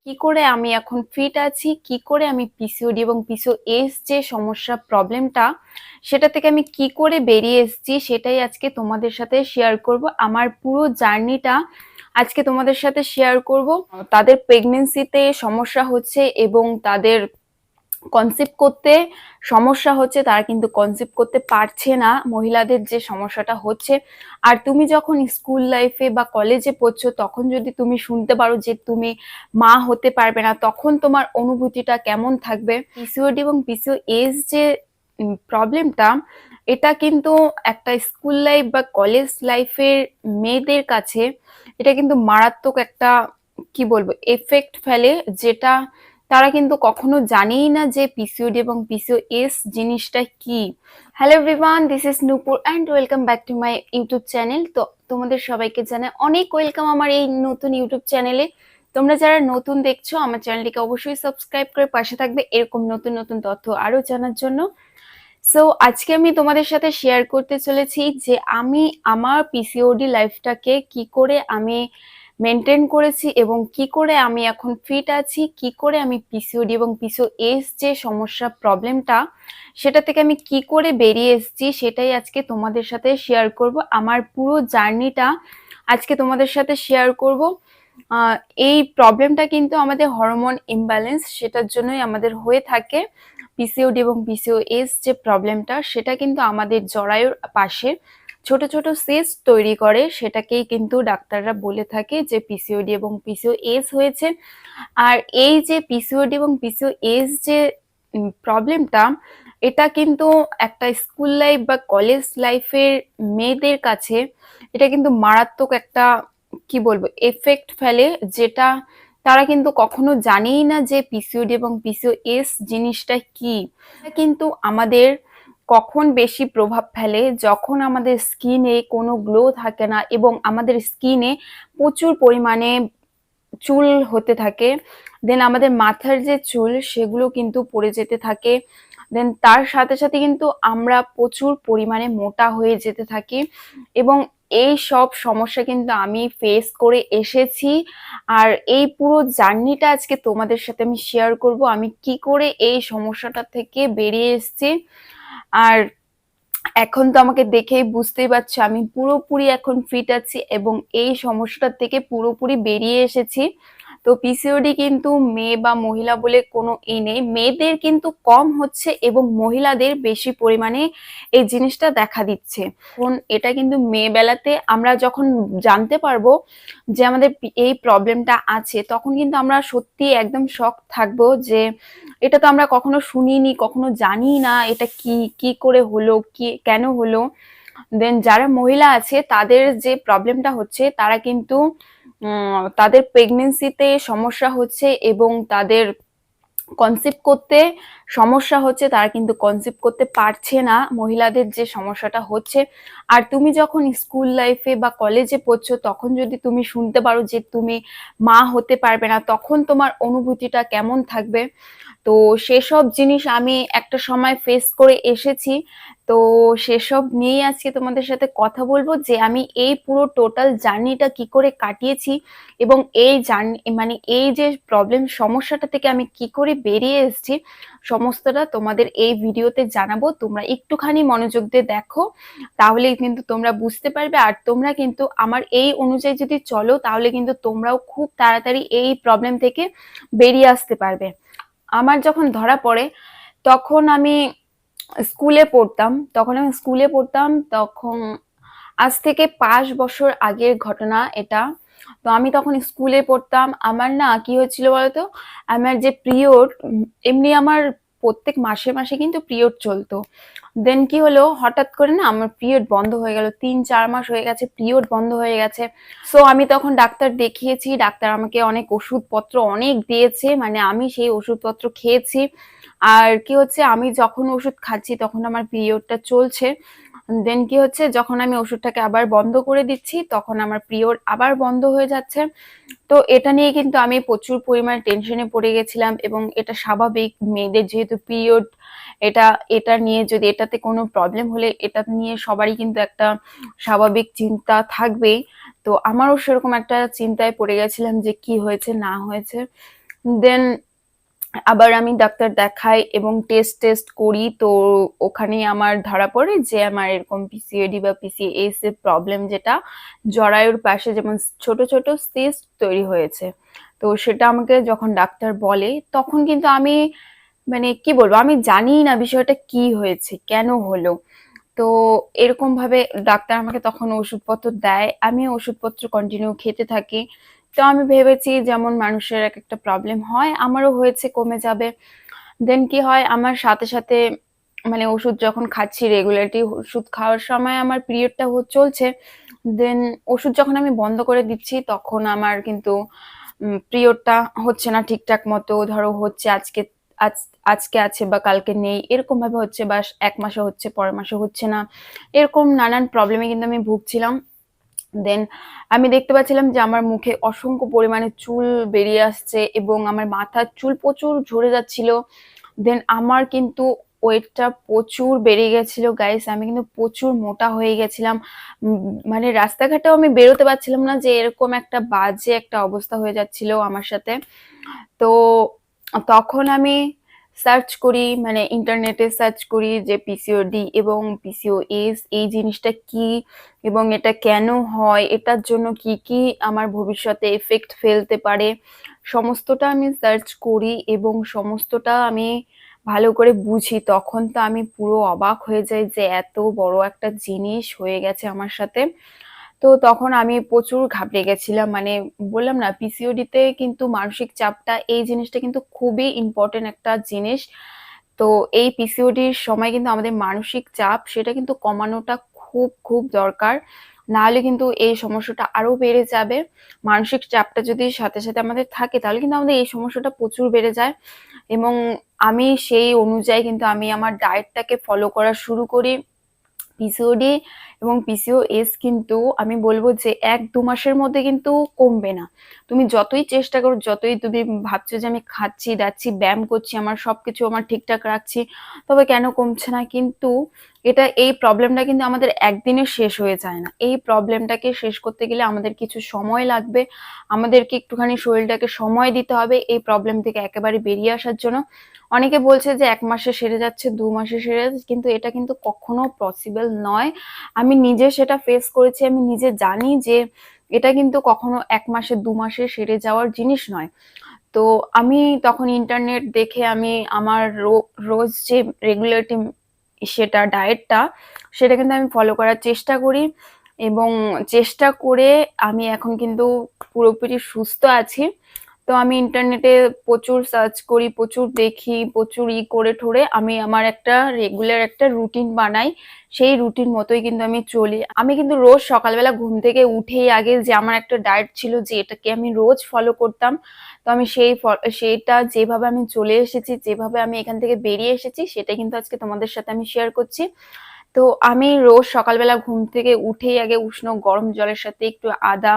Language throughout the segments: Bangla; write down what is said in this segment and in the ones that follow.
কি করে আমি এখন ফিট আছি, কি করে আমি পিসিওডি এবং পিসিওএস যে সমস্যা প্রবলেমটা সেটা থেকে আমি কি করে বেরিয়ে এসেছি সেটাই আজকে তোমাদের সাথে শেয়ার করব। আমার পুরো জার্নিটা আজকে তোমাদের সাথে শেয়ার করব। তাদের প্রেগনেন্সিতে সমস্যা হচ্ছে এবং তাদের কনসিভ করতে সমস্যা হচ্ছে, তারা কিন্তু কনসিভ করতে পারছে না, মহিলাদের যে সমস্যাটা হচ্ছে। আর তুমি যখন স্কুল লাইফে বা কলেজে পড়ছো তখন যদি তুমি শুনতে পারো যে তুমি মা হতে পারবে না, তখন তোমার অনুভূতিটা কেমন থাকবে। পিসিওডি এবং পিসিওএস যে প্রবলেমটা, এটা কিন্তু একটা স্কুল লাইফ বা কলেজ লাইফের মেয়েদের কাছে এটা কিন্তু মারাত্মক একটা কি বলবো এফেক্ট ফেলে, যেটা তারা কিন্তু কখনো জানেই না যে পিসিওডি এবং পিসিওএস জিনিসটা কি। Hello everyone, this is Nupur and welcome back to my YouTube channel. তো তোমাদের সবাইকে জানাই অনেক ওয়েলকাম আমার এই নতুন ইউটিউব চ্যানেলে। তোমরা যারা নতুন দেখছো আমার চ্যানেলটিকে অবশ্যই সাবস্ক্রাইব করে পাশে থাকবে এরকম নতুন নতুন তথ্য আরো জানার জন্য। সো আজকে আমি তোমাদের সাথে শেয়ার করতে চলেছি যে আমি আমার পিসিওডি লাইফটাকে কি করে আমি মেনটেন করেছি এবং কি করে আমি এখন ফিট আছি, কি করে আমি পিসিওডি এবং পিসিওএস যে সমস্যা প্রবলেমটা সেটা থেকে আমি কি করে বেরিয়ে এসেছি সেটাই আজকে তোমাদের সাথে শেয়ার করব। আমার পুরো জার্নিটা আজকে তোমাদের সাথে শেয়ার করব। আহ, এই প্রবলেমটা কিন্তু আমাদের হরমোন ইমব্যালেন্স, সেটার জন্যই আমাদের হয়ে থাকে। পিসিওডি এবং পিসিওএস যে প্রবলেমটা সেটা কিন্তু আমাদের জরায়ুর পাশে ছোট ছোট সিস্ট তৈরি করে, সেটাকেই কিন্তু ডাক্তাররা বলে থাকে যে পিসিওডি এবং পিসিওএস হয়েছে। আর এই যে পিসিওডি এবং পিসিওএস যে প্রবলেমটা, এটা কিন্তু একটা স্কুল লাইফ বা কলেজ লাইফের মেয়েদের কাছে এটা কিন্তু মারাত্মক একটা কি বলবো এফেক্ট ফেলে, যেটা তারা কিন্তু কখনো জানেই না যে পিসিওডি এবং পিসিওএস জিনিসটা কি। এটা কিন্তু আমাদের কখন বেশি প্রভাব ফেলে, যখন আমাদের স্কিনে কোনো গ্লো থাকে না এবং আমাদের স্কিনে প্রচুর পরিমাণে চুল হতে থাকে। দেন আমাদের মাথার যে চুল সেগুলো কিন্তু পড়ে যেতে থাকে। দেন তার সাথে সাথে কিন্তু আমরা প্রচুর পরিমাণে মোটা হয়ে যেতে থাকি এবং এই সব সমস্যা কিন্তু আমি ফেস করে এসেছি। আর এই পুরো জার্নিটা আজকে তোমাদের সাথে আমি শেয়ার করব, আমি কি করে এই সমস্যাটা থেকে বেরিয়ে এসেছি। আর এখন তো আমাকে দেখেই বুঝতেই পারছো আমি পুরোপুরি এখন ফিট আছি এবং এই সমস্যাটা থেকে পুরোপুরি বেরিয়ে এসেছি। তো পিসিওডি কিন্তু মেয়ে বা মহিলা বলে কোনো নেই, মেয়েদের কিন্তু কম হচ্ছে এবং মহিলাদের বেশি পরিমাণে এই জিনিসটা দেখা দিচ্ছে। এখন এটা কিন্তু মেয়ে বেলাতে আমরা যখন জানতে পারবো যে আমাদের এই প্রবলেমটা আছে, তখন কিন্তু আমরা সত্যি একদম শক থাকবো যে এটা তো আমরা কখনো শুনিনি, কখনো জানি না এটা কি, কি করে হলো, কি কেন হলো। দেন যারা মহিলা আছে তাদের যে প্রবলেমটা হচ্ছে, তারা কিন্তু তাদের প্রেগনেন্সিতে সমস্যা হচ্ছে এবং তাদের কনসিভ করতে সমস্যা হচ্ছে, তারা কিন্তু কনসিভ করতে পারছে না, মহিলাদের যে সমস্যাটা হচ্ছে। আর তুমি যখন স্কুল লাইফে বা কলেজে পড়ছো তখন যদি তুমি শুনতে পারো যে তুমি মা হতে পারবে না, তখন তোমার অনুভূতিটা কেমন থাকবে। তো সেসব জিনিস আমি একটা সময় ফেস করে এসেছি। তো সেসব নিয়েই আজকে তোমাদের সাথে কথা বলবো যে আমি এই পুরো টোটাল জার্নিটা কি করে কাটিয়েছি এবং এই জার্নি মানে এই যে প্রবলেম সমস্যাটা থেকে আমি কি করে বেরিয়ে এসেছি, সমস্তটা তোমাদের এই ভিডিওতে জানাবো। তোমরা একটুখানি মনোযোগ দিয়ে দেখো, তাহলেই কিন্তু তোমরা বুঝতে পারবে। আর তোমরা কিন্তু আমার এই অনুযায়ী যদি চলো তাহলে কিন্তু তোমরাও খুব তাড়াতাড়ি এই প্রবলেম থেকে বেরিয়ে আসতে পারবে। আমার যখন ধরা পড়ে তখন আমি তখন আজ থেকে 5 বছর আগের ঘটনা এটা। তো আমি তখন স্কুলে পড়তাম। আমার না কি হয়েছিল বলতো, আমার যে পিরিয়ড, এমনি আমার প্রত্যেক মাসে মাসে কিন্তু পিরিয়ড চলতো। দেন কি হলো, হঠাৎ করে না আমার পিরিয়ড বন্ধ হয়ে গেল, 3-4 মাস হয়ে গেছে পিরিয়ড বন্ধ হয়ে গেছে। সো আমি তখন ডাক্তার দেখিয়েছি, ডাক্তার আমাকে অনেক ওষুধপত্র অনেক দিয়েছে, মানে আমি সেই ওষুধপত্র খেয়েছি। আর কি হচ্ছে, আমি যখন ওষুধ খাচ্ছি তখন আমার পিরিয়ডটা চলছে। দেন কি হচ্ছে, যখন আমি ওষুধটাকে আবার বন্ধ করে দিচ্ছি তখন আমার পিরিয়ড আবার বন্ধ হয়ে যাচ্ছে। তো এটা নিয়ে কিন্তু আমি প্রচুর পরিমাণে টেনশনে পড়ে গেছিলাম এবং এটা স্বাভাবিক, মেয়েদের যেহেতু পিরিয়ড, এটা এটা নিয়ে যদি এটাতে কোনো প্রবলেম হলে এটা নিয়ে সবারই কিন্তু একটা স্বাভাবিক চিন্তা থাকবেই। তো আমারও সেরকম একটা চিন্তায় পড়ে গেছিলাম যে কি হয়েছে না হয়েছে। দেন আবার আমি ডাক্তার দেখাই এবং টেস্ট করি। তো ওখানেই আমার ধরা পড়ে যে আমার এরকম পিসিওডি বা পিসিএস এর প্রবলেম, যেটা জরায়ুর পাশে যেমন ছোট ছোট সিস্ট তৈরি হয়েছে। তো সেটা আমাকে যখন ডাক্তার বলে, তখন কিন্তু আমি মানে কি বলবো, আমি জানি না বিষয়টা কি হয়েছে, কেন হলো। তো এরকম ভাবে ডাক্তার আমাকে তখন ওষুধপত্র দেয়, আমি ওষুধপত্র কন্টিনিউ খেতে থাকি। তো আমি ভেবেছি যেমন মানুষের এক একটা প্রবলেম হয়, আমারও হয়েছে, কমে যাবে। দেন কি হয়, আমার সাথে সাথে মানে ওষুধ যখন খাচ্ছি, রেগুলারলি ওষুধ খাওয়ার সময় আমার পিরিয়ডটা চলছে। দেন ওষুধ যখন আমি বন্ধ করে দিচ্ছি, তখন আমার কিন্তু পিরিয়ডটা হচ্ছে না ঠিকঠাক মতো। ধরো হচ্ছে আজকে, আজ আজকে আছে বা কালকে নেই, এরকম ভাবে হচ্ছে, বা এক মাসে হচ্ছে পরের মাসে হচ্ছে না। এরকম নানান প্রবলেমে কিন্তু আমি ভুগছিলাম। দেন আমি দেখতে পাচ্ছিলাম যে আমার মুখে অসংখ্য পরিমাণে চুল বেরিয়ে আসছে এবং আমার মাথার চুল প্রচুর ঝরে যাচ্ছিল। দেন আমার কিন্তু ওয়েটটা প্রচুর বেড়ে গেছিল গাইস, আমি কিন্তু প্রচুর মোটা হয়ে গেছিলাম। মানে রাস্তাঘাটেও আমি বেরোতে পারছিলাম না, যে এরকম একটা বাজে একটা অবস্থা হয়ে যাচ্ছিল আমার সাথে। তো তখন আমি সার্চ করি, মানে ইন্টারনেটে সার্চ করি যে পিসিওডি এবং পিসিওএস এই জিনিসটা কি এবং এটা কেন হয়, এটার জন্য কি কি আমার ভবিষ্যতে এফেক্ট ফেলতে পারে, সমস্তটা আমি সার্চ করি এবং সমস্তটা আমি ভালো করে বুঝি। তখন তো আমি পুরো অবাক হয়ে যাই যে এত বড় একটা জিনিস হয়ে গেছে আমার সাথে। তো তখন আমি প্রচুর ঘাবড়ে গেছিলাম, মানে বললাম না, পিসিওডি তে কিন্তু মানসিক চাপটা, এই জিনিসটা কিন্তু খুবই ইম্পর্টেন্ট একটা জিনিস। তো এই পিসিওডির সময় কিন্তু আমাদের মানসিক চাপ, সেটা কিন্তু কমানোটা খুব খুব দরকার। না হলে কিন্তু এই সমস্যাটা আরো বেড়ে যাবে। মানসিক চাপটা যদি সাথে সাথে আমাদের থাকে, তাহলে কিন্তু আমাদের এই সমস্যাটা প্রচুর বেড়ে যায়। এবং আমি সেই অনুযায়ী কিন্তু আমি আমার ডায়েটটাকে ফলো করা শুরু করি। পিসিওডি এবং পিসিওএস কিন্তু আমি বলবো যে 1-2 মাসের মধ্যে কিন্তু কমবে না। তুমি যতই চেষ্টা করো, যতই তুমি ভাবছো যে আমি খাচ্ছি দাচ্ছি ব্যায়াম করছি, আমার সবকিছু আমার ঠিকঠাক রাখছি, তবে কেন কমছে না, কিন্তু এই প্রবলেমটা কিন্তু আমাদের একদিনে শেষ হয়ে যায় না। এই প্রবলেমটাকে শেষ করতে গেলে আমাদের কিছু সময় লাগবে, আমাদেরকে একটুখানি শরীরটাকে সময় দিতে হবে এই প্রবলেম থেকে একেবারে বেরিয়ে আসার জন্য। অনেকে বলছে যে 1 মাসে সেরে যাচ্ছে, 2 মাসে সেরে যাচ্ছে, কিন্তু এটা কিন্তু কখনো পসিবল নয়। আমি নিজে সেটা ফেস করেছি, আমি নিজে জানি যে এটা কিন্তু কখনো 1 মাসে 2 মাসে সেরে যাওয়ার জিনিস নয়। তো আমি তখন ইন্টারনেট দেখে আমি আমার রোজ যে রেগুলারটি সেটা ডায়েটটা, সেটা কিন্তু আমি ফলো করার চেষ্টা করি এবং চেষ্টা করে আমি এখন কিন্তু পুরোপুরি সুস্থ আছি। তো আমি ইন্টারনেটে প্রচুর সার্চ করি, প্রচুর দেখি, প্রচুর করে ঠোরে আমি আমার একটা রেগুলার একটা রুটিন বানাই। সেই রুটিন মতোই কিন্তু আমি চলি। আমি কিন্তু রোজ সকালবেলা ঘুম থেকে উঠেই আগে, যে আমার একটা ডায়েট ছিল যে এটাকে আমি রোজ ফলো করতাম, তো আমি সেইটা যেভাবে আমি চলে এসেছি, যেভাবে আমি এখান থেকে বেরিয়ে এসেছি, সেটা কিন্তু আজকে তোমাদের সাথে আমি শেয়ার করছি। তো আমি রোজ সকালবেলা ঘুম থেকে উঠেই আগে উষ্ণ গরম জলের সাথে একটু আদা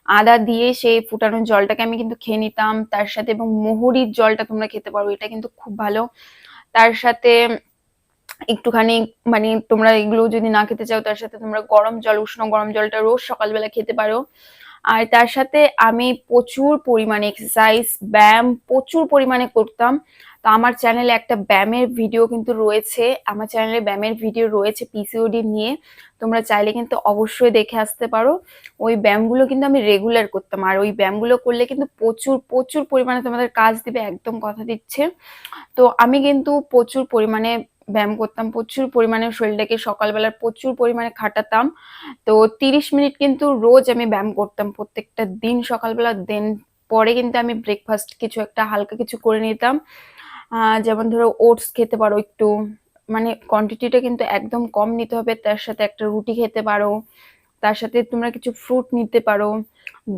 আদা দিয়ে সেই ফুটানো জলটাকে আমি কিন্তু খেয়ে নিতাম তার সাথে, এবং মহুরির জলটা তোমরা খেতে পারো, এটা কিন্তু খুব ভালো। তার সাথে একটুখানি, মানে তোমরা এগুলো যদি না খেতে চাও, তার সাথে তোমরা গরম জল, উষ্ণ গরম জলটা রোজ সকালবেলা খেতে পারো। আর তার সাথে আমি প্রচুর পরিমাণে এক্সারসাইজ, ব্যায়াম প্রচুর পরিমাণে করতাম। তো আমার চ্যানেলে একটা ব্যায়ামের ভিডিও কিন্তু রয়েছে, আমার চ্যানেলে ব্যায়ামের ভিডিও রয়েছে পিসিওডি নিয়ে, তোমরা চাইলে কিন্তু অবশ্যই দেখে আসতে পারো। ওই ব্যায়ামগুলো কিন্তু আমি রেগুলার করতাম, আর ওই ব্যায়ামগুলো করলে কিন্তু প্রচুর প্রচুর পরিমাণে তোমাদের কাজ দিবে, একদম কথা দিচ্ছে। তো আমি কিন্তু প্রচুর পরিমাণে ব্যায়াম করতাম, প্রচুর পরিমাণে শরীরটাকে সকালবেলা প্রচুর পরিমাণে খাটাতাম। তো 30 মিনিট কিন্তু রোজ আমি ব্যায়াম করতাম প্রত্যেকটা দিন সকালবেলা। দেন পরে কিন্তু আমি ব্রেকফাস্ট কিছু একটা হালকা কিছু করে নিতাম। যেমন ধরো ওটস খেতে পারো একটু, মানে কোয়ান্টিটিটা কিন্তু একদম কম নিতে হবে। তার সাথে একটা রুটি খেতে পারো, তার সাথে তোমরা কিছু ফ্রুট নিতে পারো।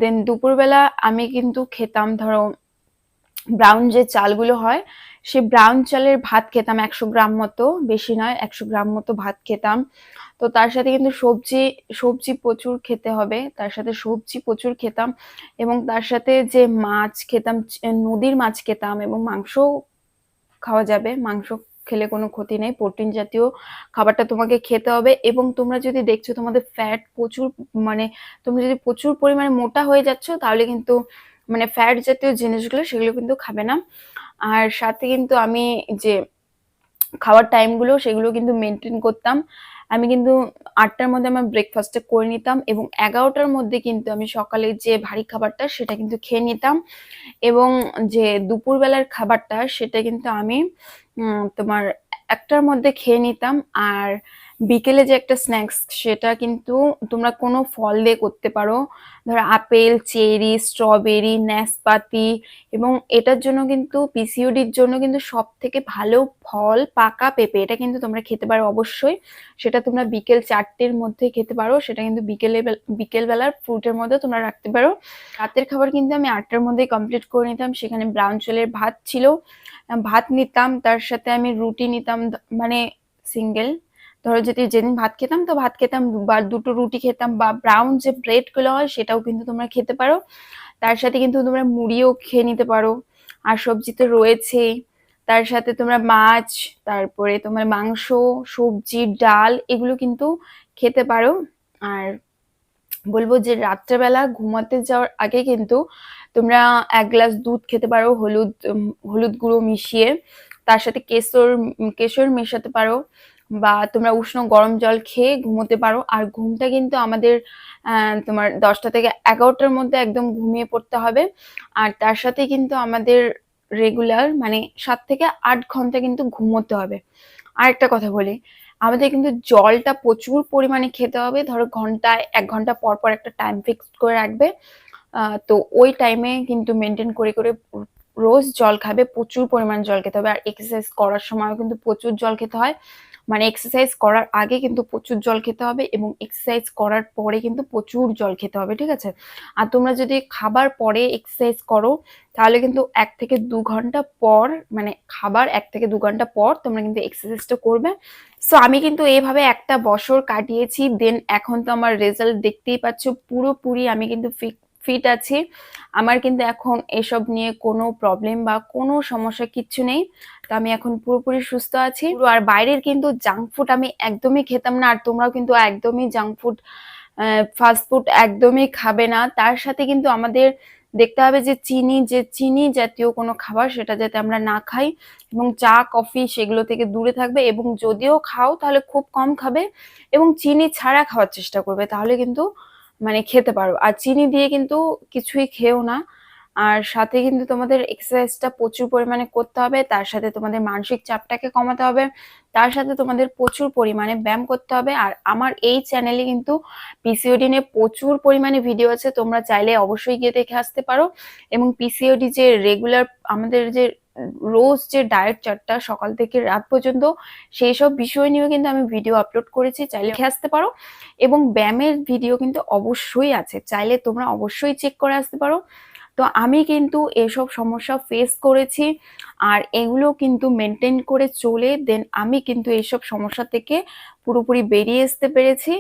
দেন দুপুরবেলা আমি কিন্তু খেতাম ধরো ব্রাউন যে চালগুলো হয়, সে ব্রাউন চালের ভাত খেতাম 100 গ্রাম মতো, বেশি নয়, 100 গ্রাম মতো ভাত খেতাম। তো তার সাথে কিন্তু সবজি সবজি প্রচুর খেতে হবে, তার সাথে সবজি প্রচুর খেতাম। এবং তার সাথে যে মাছ খেতাম, নদীর মাছ খেতাম, এবং মাংস খাওয়া যাবে, মাংস খেলে কোনো ক্ষতি নেই, প্রোটিন জাতীয় খাবারটা তোমাকে খেতে হবে। এবং তোমরা যদি দেখছো তোমাদের ফ্যাট প্রচুর, মানে তোমরা যদি প্রচুর পরিমাণে মোটা হয়ে যাচ্ছ, তাহলে কিন্তু মানে ফ্যাট জাতীয় জিনিসগুলো সেগুলো কিন্তু খাবে না। আর সাথে কিন্তু আমি যে খাওয়ার টাইমগুলো সেগুলো কিন্তু মেনটেন করতাম। আমি কিন্তু ৮টার মধ্যে আমার ব্রেকফাস্টটা করে নিতাম এবং ১১টার মধ্যে কিন্তু আমি সকালে যে ভারী খাবারটা সেটা কিন্তু খেয়ে নিতাম এবং যে দুপুরবেলার খাবারটা সেটা কিন্তু আমি তোমার ১টার মধ্যে খেয়ে নিতাম। আর বিকেলে যে একটা স্ন্যাক্স সেটা কিন্তু তোমরা কোনো ফল দিয়ে করতে পারো, ধরো আপেল, চেরি, স্ট্রবেরি, নাশপাতি। এবং এটার জন্য কিন্তু পিসিওডির জন্য কিন্তু সব থেকে ভালো ফল পাকা পেঁপে, এটা কিন্তু তোমরা খেতে পারো অবশ্যই। সেটা তোমরা বিকেল ৪টের মধ্যে খেতে পারো, সেটা কিন্তু বিকেল বেলার ফ্রুটের মধ্যে তোমরা রাখতে পারো। রাতের খাবার কিন্তু আমি ৮টার মধ্যে কমপ্লিট করে নিতাম। সেখানে ব্রাউন চালের ভাত ছিল, ভাত নিতাম, তার সাথে আমি রুটি নিতাম, মানে সিঙ্গেল। ধরো যদি যেদিন ভাত খেতাম তো ভাত খেতাম, বা দুটো রুটি খেতাম, বা ব্রাউন যে ব্রেড গুলো হয় সেটাও কিন্তু তোমরা খেতে পারো। তার সাথে কিন্তু তোমরা মুড়িও খেয়ে নিতে পারো। আর সবজি তো রয়েছেই, তার সাথে তোমরা মাছ, তারপরে তোমার মাংস, সবজি, ডাল এগুলো কিন্তু খেতে পারো। আর বলবো যে রাত্রেবেলা ঘুমাতে যাওয়ার আগে কিন্তু তোমরা ১ গ্লাস দুধ খেতে পারো, হলুদ গুঁড়ো মিশিয়ে। তার সাথে কেশর মেশাতে পারো, বা তোমরা উষ্ণ গরম জল খেয়ে ঘুমোতে পারো। আর ঘুমটা কিন্তু আমাদের তোমার ১০টা থেকে ১১টার মধ্যে একদম ঘুমিয়ে পড়তে হবে। আর তার সাথে কিন্তু আমাদের রেগুলার মানে ৭ থেকে ৮ ঘন্টা কিন্তু ঘুমোতে হবে। আরেকটা কথা বলি, আমাদের কিন্তু জলটা প্রচুর পরিমাণে খেতে হবে। ধরো ঘন্টায় ১ ঘন্টা পর পর একটা টাইম ফিক্সড করে রাখবে। তো ওই টাইমে কিন্তু মেনটেন করে করে রোজ জল খাবে, প্রচুর পরিমাণ জল খেতে হবে। আর এক্সারসাইজ করার সময়ও কিন্তু প্রচুর জল খেতে হয়। মানে এক্সারসাইজ করার আগে কিন্তু প্রচুর জল খেতে হবে এবং এক্সারসাইজ করার পরে কিন্তু প্রচুর জল খেতে হবে, ঠিক আছে? আর তোমরা যদি খাবার পরে এক্সারসাইজ করো তাহলে কিন্তু ১ থেকে ২ ঘন্টা পর, মানে খাবার ১ থেকে ২ ঘন্টা পর তোমরা কিন্তু এক্সারসাইজটা করবে। সো আমি কিন্তু এইভাবে একটা বছর কাটিয়েছি। দেন এখন তো আমার রেজাল্ট দেখতেই পাচ্ছ, পুরোপুরি আমি কিন্তু ফিট আছি। আমার কিন্তু এখন এসব নিয়ে কোনো প্রবলেম বা কোনো সমস্যা কিচ্ছু নেই। তো আমি এখন পুরোপুরি সুস্থ আছি। আর বাইরের কিন্তু জাঙ্ক ফুড আমি একদমই খেতাম না। আর তোমরাও কিন্তু একদমই জাঙ্ক ফুড, ফাস্ট ফুড একদমই খাবে না। তার সাথে কিন্তু আমাদের দেখতে হবে যে চিনি জাতীয় কোনো খাবার সেটা যাতে আমরা না খাই, এবং চা কফি সেগুলো থেকে দূরে থাকবে, এবং যদিও খাও তাহলে খুব কম খাবে এবং চিনি ছাড়া খাওয়ার চেষ্টা করবে, তাহলে কিন্তু মানে খেতে পারো। আর চিনি দিয়ে কিন্তু কিছুই খেও না। আর সাথে কিন্তু তোমাদের এক্সারসাইজটা প্রচুর পরিমাণে করতে হবে, তার সাথে তোমাদের মানসিক চাপটাকে কমাতে হবে, তার সাথে তোমাদের প্রচুর পরিমাণে ব্যায়াম করতে হবে। আর আমার এই চ্যানেলে কিন্তু পিসিওডি নিয়ে প্রচুর পরিমাণে ভিডিও আছে, তোমরা চাইলে অবশ্যই গিয়ে দেখে আসতে পারো। এবং পিসিওডি যে রেগুলার আমাদের যে রোজ যে ডায়েট চার্টটা সকাল থেকে রাত পর্যন্ত, সেই সব বিষয় নিয়েও কিন্তু আমি ভিডিও আপলোড করেছি, চাইলে দেখে আসতে পারো। এবং ব্যায়ামের ভিডিও কিন্তু অবশ্যই আছে, চাইলে তোমরা অবশ্যই চেক করে আসতে পারো। তো আমি কিন্তু এসব সমস্যা ফেস করেছি, আর এগুলো কিন্তু মেনটেন করে চলে দেন আমি কিন্তু এইসব সমস্যা থেকে পুরোপুরি বেরিয়ে আসতে পেরেছি।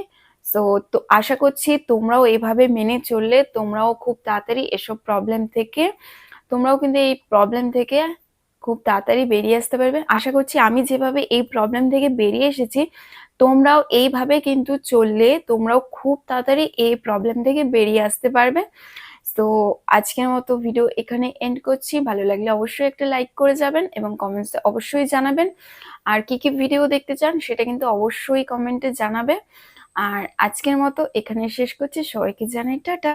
সো তো আশা করছি তোমরাও এভাবে মেনে চললে তোমরাও খুব তাড়াতাড়ি এসব প্রবলেম থেকে, তোমরাও কিন্তু এই প্রবলেম থেকে খুব তাড়াতাড়ি বেরিয়ে আসতে পারবে। আশা করছি আমি যেভাবে এই প্রবলেম থেকে বেরিয়ে এসেছি, তোমরাও এইভাবে কিন্তু চললে তোমরাও খুব তাড়াতাড়ি এই প্রবলেম থেকে বেরিয়ে আসতে পারবে। তো আজকের মতো ভিডিও এখানে এন্ড করছি। ভালো লাগলে অবশ্যই একটা লাইক করে যাবেন এবং কমেন্টসে অবশ্যই জানাবেন। আর কি কি ভিডিও দেখতে চান সেটা কিন্তু অবশ্যই কমেন্টে জানাবে। আর আজকের মতো এখানে শেষ করছি, সবাইকে জানাই টাটা।